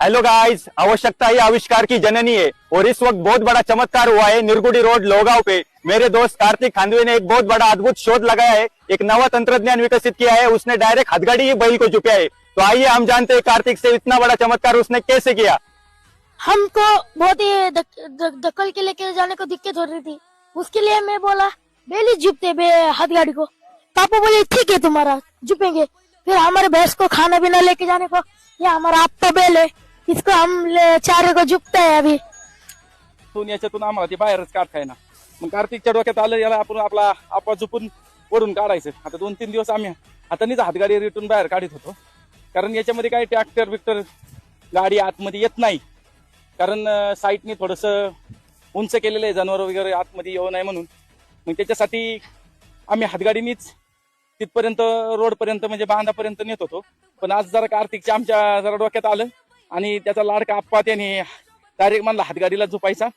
Hello guys, आवश्यकता ही आविष्कार की जननी है और इस वक्त बहुत बड़ा चमत्कार हुआ है निरगुडी रोड लोहगांव पे। मेरे दोस्त कार्तिक खांदवे ने एक बहुत बड़ा अद्भुत शोध लगाया है, एक नवा तंत्रज्ञान विकसित किया है। उसने डायरेक्ट हथगाड़ी ही बैल को जुपया है। तो आइए हम जानते हैं कार्तिक से इतना बड़ा चमत्कार उसने कैसे किया। हमको बहुत ही दक्कल के लेके जाने को दिक्कत हो रही थी, उसके लिए मैं बोला बेली जुपते बे हाथ गाड़ी को। पापा बोले ठीक है तुम्हारा जुपेंगे। फिर हमारे भैंस को खाना पीना लेके जाने को, ये हमारा आपका बेल है, इसको हम चारे को जुपता है अभी। याच्यातून आम्हाला ते बाहेरच काढताय ना। मग कार्तिकच्या डोक्यात आलं याला आपण आपला आपा झुपून ओढून काढायचं। आता 2-3 दिवस आम्ही हातानेच हातगाडी रिटून बाहेर काढत होतो, कारण याच्यामध्ये काही ट्रॅक्टर बिक्टर गाडी आतमध्ये येत नाही, कारण साईटने थोडस उंच केलेलं आहे, जनावर वगैरे आतमध्ये येऊ नये म्हणून। मग त्याच्यासाठी आम्ही हातगाडीनीच तिथपर्यंत रोड पर्यंत म्हणजे बांधापर्यंत नेत होतो। पण आज जरा कार्तिकच्या आमच्या जरा डोक्यात आलं आणि त्याचा लाडका आप्पा त्याने डायरेक्ट म्हणला हातगाडीला झोपायचा,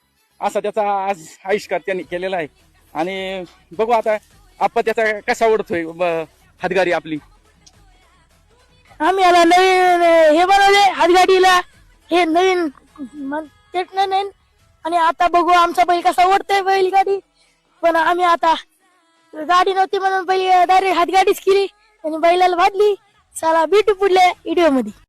असा त्याचा आज आविष्कार त्यांनी केलेला आहे। आणि बघू आता आप्पा त्याचा कसा ओढतोय हातगाडी आपली। आम्ही याला नवीन हे बनवले हातगाडीला, हे नवीन नवीन। आणि आता बघू आमचा बैल कसा ओढतोय बैलगाडी। पण आम्ही आता गाडी नव्हती म्हणून पहिले डायरेक्ट हातगाडीच केली आणि बैलाला बांधली। चला भेटू पुढल्या व्हिडिओ मध्ये।